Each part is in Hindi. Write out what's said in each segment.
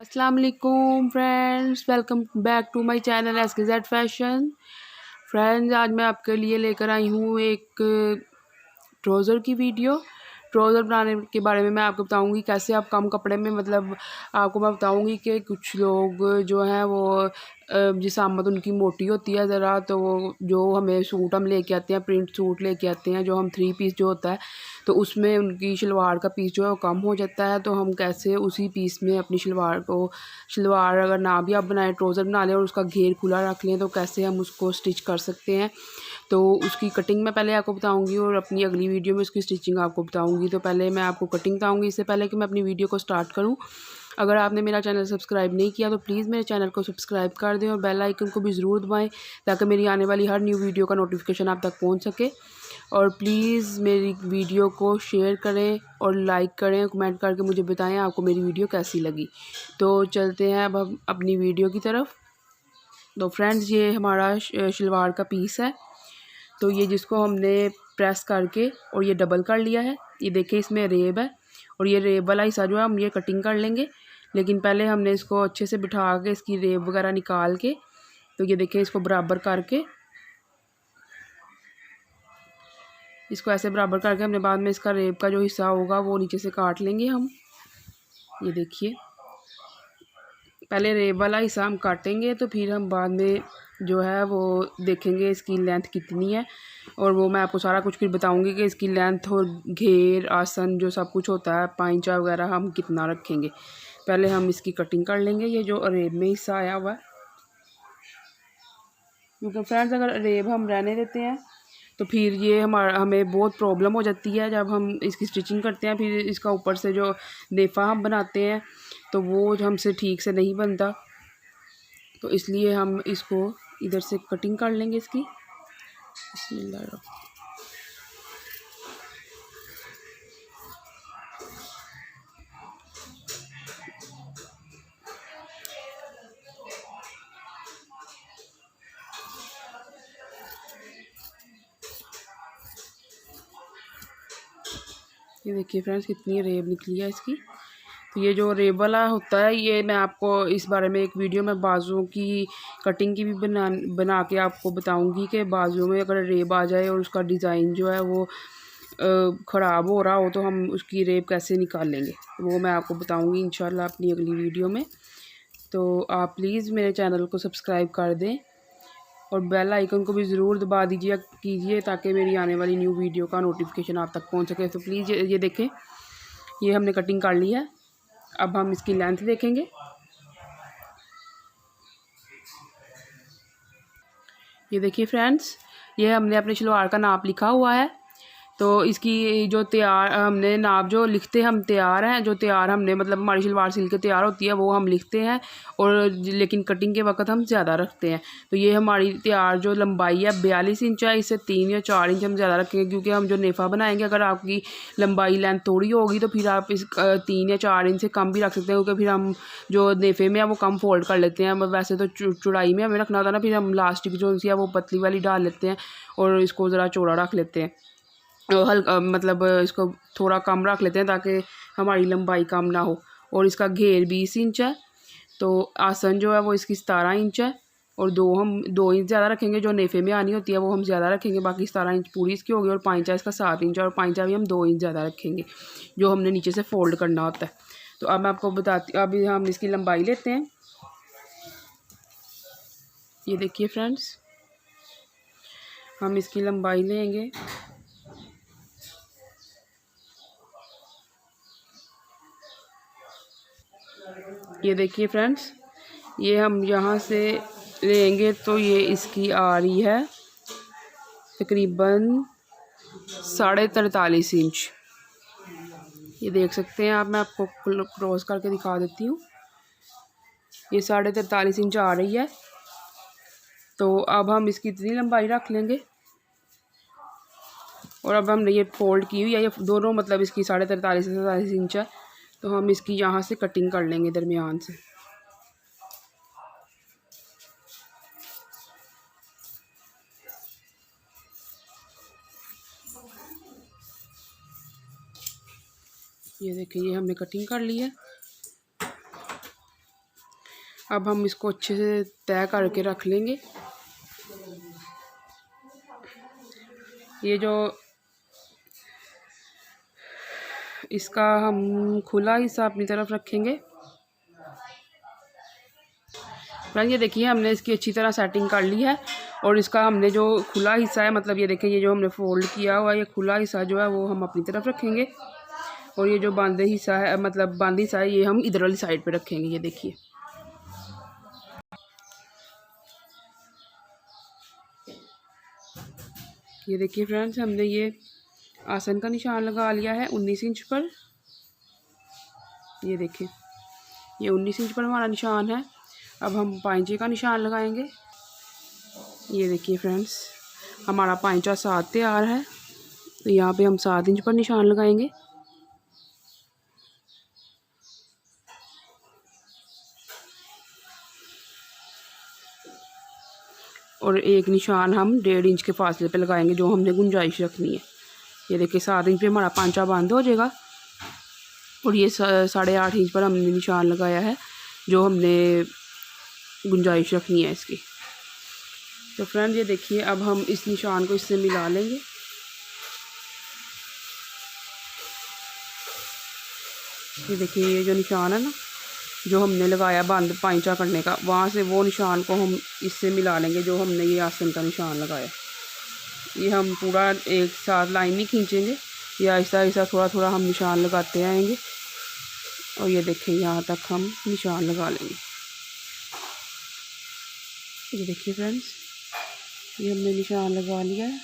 अस्सलाम वालेकुम friends, welcome back to my channel SKZ fashion. Friends, आज मैं आपके लिए लेकर आई हूँ एक ट्राउज़र की वीडियो। ट्राउज़र बनाने के बारे में मैं आपको बताऊंगी कैसे आप कम कपड़े में आपको मैं बताऊंगी कि कुछ लोग जो हैं वो जिस आमद उनकी मोटी होती है ज़रा, तो वो जो हमें सूट हम लेके आते हैं, प्रिंट सूट लेके आते हैं, जो हम 3 पीस जो होता है, तो उसमें उनकी शलवार का पीस जो है वो कम हो जाता है। तो हम कैसे उसी पीस में अपनी शलवार अगर ना भी आप बनाएं, ट्राउज़र बना लें और उसका घेर खुला रख लें, तो कैसे हम उसको स्टिच कर सकते हैं। तो उसकी कटिंग मैं पहले आपको बताऊंगी और अपनी अगली वीडियो में उसकी स्टिचिंग आपको बताऊंगी। तो पहले मैं आपको कटिंग बताऊंगी इससे पहले कि मैं अपनी वीडियो को स्टार्ट करूं। अगर आपने मेरा चैनल सब्सक्राइब नहीं किया तो प्लीज़ मेरे चैनल को सब्सक्राइब कर दें और बेल आइकन को भी ज़रूर दबाएं ताकि मेरी आने वाली हर न्यू वीडियो का नोटिफिकेशन आप तक पहुँच सके। और प्लीज़ मेरी वीडियो को शेयर करें और लाइक करें, कमेंट करके मुझे बताएं आपको मेरी वीडियो कैसी लगी। तो चलते हैं अब हम अपनी वीडियो की तरफ। तो फ्रेंड्स, ये हमारा शलवार का पीस है। तो ये जिसको हमने प्रेस करके और ये डबल कर लिया है, ये देखिए इसमें रेब है और ये रेब वाला हिस्सा जो है हम ये कटिंग कर लेंगे। लेकिन पहले हमने इसको अच्छे से बिठा के इसकी रेब वगैरह निकाल के, तो ये देखिए इसको बराबर करके, इसको ऐसे बराबर करके हमने बाद में इसका रेब का जो हिस्सा होगा वो नीचे से काट लेंगे हम। ये देखिए पहले रेब वाला हिस्सा हम काटेंगे, तो फिर हम बाद में जो है वो देखेंगे इसकी लेंथ कितनी है, और वो मैं आपको सारा कुछ फिर बताऊंगी कि इसकी लेंथ और घेर आसन जो सब कुछ होता है, पाइंचा वगैरह हम कितना रखेंगे। पहले हम इसकी कटिंग कर लेंगे, ये जो रेब में हिस्सा आया हुआ है, क्योंकि फ्रेंड्स अगर रेब हम रहने देते हैं तो फिर ये हमें बहुत प्रॉब्लम हो जाती है जब हम इसकी स्टिचिंग करते हैं। फिर इसका ऊपर से जो नेफा हम बनाते हैं तो वो हमसे ठीक से नहीं बनता, तो इसलिए हम इसको इधर से कटिंग कर लेंगे इसकी। बिस्मिल्लाह। ये देखिए फ्रेंड्स कितनी रेब निकली है इसकी। तो ये जो रेब वाला होता है, ये मैं आपको इस बारे में एक वीडियो में बाजुओं की कटिंग की भी बना के आपको बताऊंगी कि बाजुओं में अगर रेब आ जाए और उसका डिज़ाइन जो है वो ख़राब हो रहा हो तो हम उसकी रेब कैसे निकाल लेंगे, वो मैं आपको बताऊंगी इंशाल्लाह अपनी अगली वीडियो में। तो आप प्लीज़ मेरे चैनल को सब्सक्राइब कर दें और बेल आइकन को भी ज़रूर दबा कीजिए ताकि मेरी आने वाली न्यू वीडियो का नोटिफिकेशन आप तक पहुंच सके। तो प्लीज़ ये देखें, ये हमने कटिंग कर ली है। अब हम इसकी लेंथ देखेंगे। ये देखिए फ्रेंड्स, ये हमने अपने शलवार का नाप लिखा हुआ है। तो इसकी जो तैयार हमने नाप जो लिखते हम तैयार हैं, जो तैयार हमने मतलब हमारी शलवार सिल के तैयार होती है वो हम लिखते हैं, और लेकिन कटिंग के वक्त हम ज़्यादा रखते हैं। तो ये हमारी तैयार जो लंबाई है 42 इंच है, इससे 3 या 4 इंच हम ज़्यादा रखेंगे, क्योंकि हम जो नेफा बनाएंगे अगर आपकी लंबाई लेंथ थोड़ी होगी तो फिर आप इस 3 या 4 इंच से कम भी रख सकते हैं, क्योंकि फिर हम जो नेफे में है वो कम फोल्ड कर लेते हैं। वैसे तो चौड़ाई में हमें रखना होता है ना, फिर हम लास्टिक जो सी है वो पतली वाली डाल लेते हैं और इसको ज़रा चौड़ा रख लेते हैं, हल्का मतलब इसको थोड़ा कम रख लेते हैं ताकि हमारी लंबाई कम ना हो। और इसका घेर 20 इंच है, तो आसन जो है वो इसकी 17 इंच है, और हम 2 इंच ज़्यादा रखेंगे, जो नेफे में आनी होती है वो हम ज़्यादा रखेंगे, बाकी 17 इंच पूरी इसकी होगी। और पाइंचा इसका 7 इंच, और पाइंचा भी हम 2 इंच ज़्यादा रखेंगे जो हमने नीचे से फोल्ड करना होता है। तो अब मैं आपको बताती, अभी हम इसकी लंबाई लेते हैं। ये देखिए फ्रेंड्स, हम इसकी लंबाई लेंगे। ये देखिए फ्रेंड्स, ये हम यहाँ से लेंगे तो ये इसकी आ रही है तकरीबन 43.5 इंच। ये देख सकते हैं आप, मैं आपको क्रॉस करके दिखा देती हूँ। ये 43.5 इंच आ रही है। तो अब हम इसकी इतनी लंबाई रख लेंगे, और अब हमने ये फोल्ड की हुई है, ये दोनों मतलब इसकी 43.5 से 47 इंच है, तो हम इसकी यहाँ से कटिंग कर लेंगे दरमियान से। ये देखिए, ये हमने कटिंग कर ली है। अब हम इसको अच्छे से तय करके रख लेंगे। ये जो इसका हम खुला हिस्सा अपनी तरफ रखेंगे। फ्रेंड ये देखिए हमने इसकी अच्छी तरह सेटिंग कर ली है और इसका हमने जो खुला हिस्सा है, मतलब ये देखिए ये जो हमने फोल्ड किया हुआ है, ये खुला हिस्सा जो है वो हम अपनी तरफ रखेंगे और ये जो बंद हिस्सा है, मतलब बंद हिस्सा है, ये हम इधर वाली साइड पे रखेंगे। ये देखिए फ्रेंड्स हमने ये आसन का निशान लगा लिया है 19 इंच पर। ये देखिए ये 19 इंच पर हमारा निशान है। अब हम पाइंचे का निशान लगाएंगे। ये देखिए फ्रेंड्स हमारा पाइंचा 7 तैयार है, तो यहाँ पे हम 7 इंच पर निशान लगाएंगे। और एक निशान हम 1.5 इंच के फासले पे लगाएंगे, जो हमने गुंजाइश रखनी है। ये देखिए 7 इंच पे हमारा पांचा बंद हो जाएगा और ये 8.5 इंच पर हमने निशान लगाया है, जो हमने गुंजाइश रखनी है इसकी। तो फ्रेंड ये देखिए अब हम इस निशान को इससे मिला लेंगे। ये देखिए ये जो निशान है ना, जो हमने लगाया बंद पाइंचा करने का, वहाँ से वो निशान को हम इससे मिला लेंगे, जो हमने ये आसन का निशान लगाया। ये हम पूरा एक साथ लाइन नहीं खींचेंगे, या ऐसा ऐसा थोड़ा थोड़ा हम निशान लगाते आएंगे और ये देखिए यहाँ तक हम निशान लगा लेंगे। ये देखिए फ्रेंड्स ये हमने निशान लगा लिया है।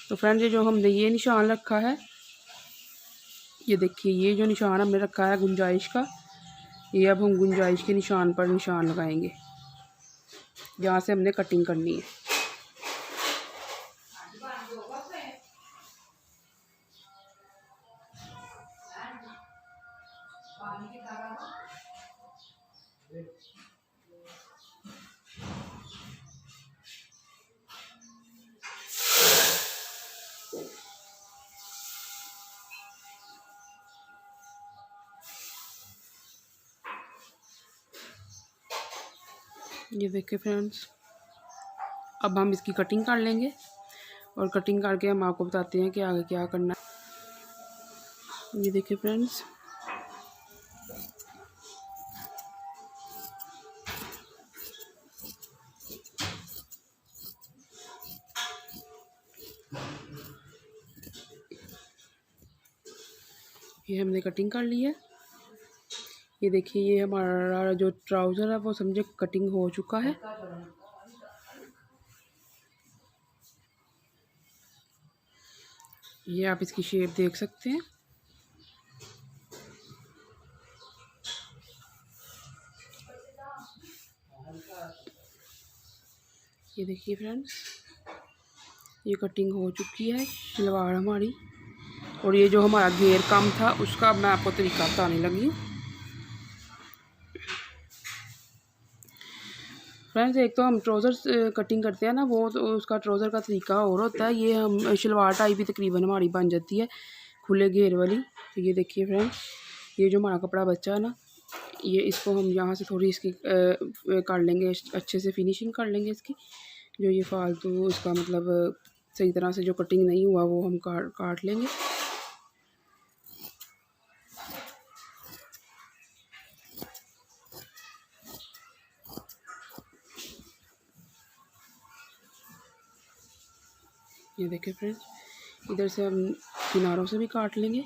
तो फ्रेंड्स ये जो हमने ये निशान रखा है, ये देखिए ये जो निशान हमने रखा है गुंजाइश का, ये अब हम गुंजाइश के निशान पर निशान लगाएंगे जहाँ से हमने कटिंग करनी है। ये देखिए फ्रेंड्स अब हम इसकी कटिंग कर लेंगे और कटिंग करके हम आपको बताते हैं कि आगे क्या करना है। ये देखिए फ्रेंड्स ये हमने कटिंग कर ली है। ये देखिए ये हमारा जो ट्राउज़र है वो समझे कटिंग हो चुका है। ये आप इसकी शेप देख सकते हैं। ये देखिए फ्रेंड्स ये कटिंग हो चुकी है सलवार हमारी। और ये जो हमारा घेर कम था उसका मैं आपको तरीका बताने लगी। फ्रेंड्स एक तो हम ट्राउज़र कटिंग करते हैं ना, वो तो उसका ट्राउज़र का तरीका और होता है। ये हम शलवार टाइप भी तकरीबन हमारी बन जाती है खुले घेर वाली। तो ये देखिए फ्रेंड्स ये जो हमारा कपड़ा बचा है ना, ये इसको हम यहाँ से थोड़ी इसकी कर लेंगे, अच्छे से फिनिशिंग कर लेंगे इसकी। जो ये फालतू इसका मतलब सही तरह से जो कटिंग नहीं हुआ वो हम काट लेंगे। ये देखिए फ्रेंड्स इधर से हम किनारों से भी काट लेंगे।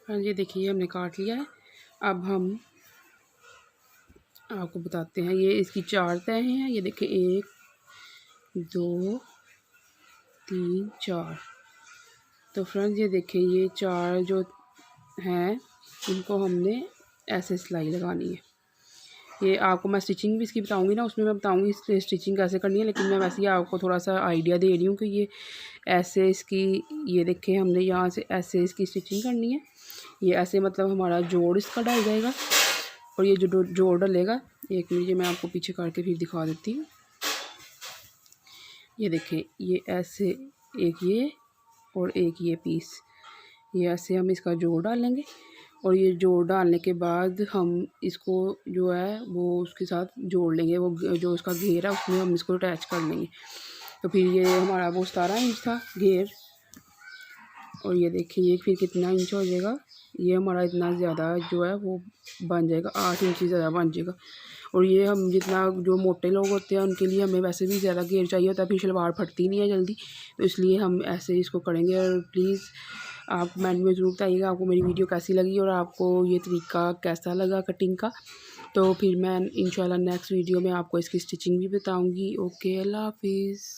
हाँ जी देखिए हमने काट लिया है। अब हम आपको बताते हैं, ये इसकी 4 तह हैं। ये देखिए 1 2 3 4। तो फ्रेंड्स ये देखिए ये 4 जो हैं इनको हमने ऐसे सिलाई लगानी है। ये आपको मैं स्टिचिंग भी इसकी बताऊंगी ना, उसमें मैं बताऊंगी स्टिचिंग कैसे करनी है, लेकिन मैं वैसे ही आपको थोड़ा सा आइडिया दे रही हूँ कि ये ऐसे इसकी, ये देखें हमने यहाँ से ऐसे इसकी स्टिचिंग करनी है। ये ऐसे मतलब हमारा जोड़ इसका डल जाएगा, और ये जो जोड़ डलेगा, एक मिनट मैं आपको पीछे करके फिर दिखा देती हूँ। ये देखें, ये ऐसे एक ये और एक ये पीस, ये ऐसे हम इसका जोड़ डालेंगे, और ये जोड़ डालने के बाद हम इसको जो है वो उसके साथ जोड़ लेंगे, वो जो उसका घेर है उसमें हम इसको अटैच कर लेंगे। तो फिर ये हमारा वो 17 इंच था घेर, और ये देखिए ये फिर कितना इंच हो जाएगा, ये हमारा इतना ज़्यादा जो है वो बन जाएगा, 8 इंच ज़्यादा बन जाएगा। और ये हम जितना जो मोटे लोग होते हैं उनके लिए हमें वैसे भी ज़्यादा घेर चाहिए होता है, फिर शलवार फटती नहीं है जल्दी, तो इसलिए हम ऐसे इसको करेंगे। और प्लीज़ आप कमेंट में ज़रूर बताइएगा आपको मेरी वीडियो कैसी लगी और आपको ये तरीका कैसा लगा कटिंग का। तो फिर मैं इंशाल्लाह नेक्स्ट वीडियो में आपको इसकी स्टिचिंग भी बताऊँगी। ओके, अल्लाह हाफिज़।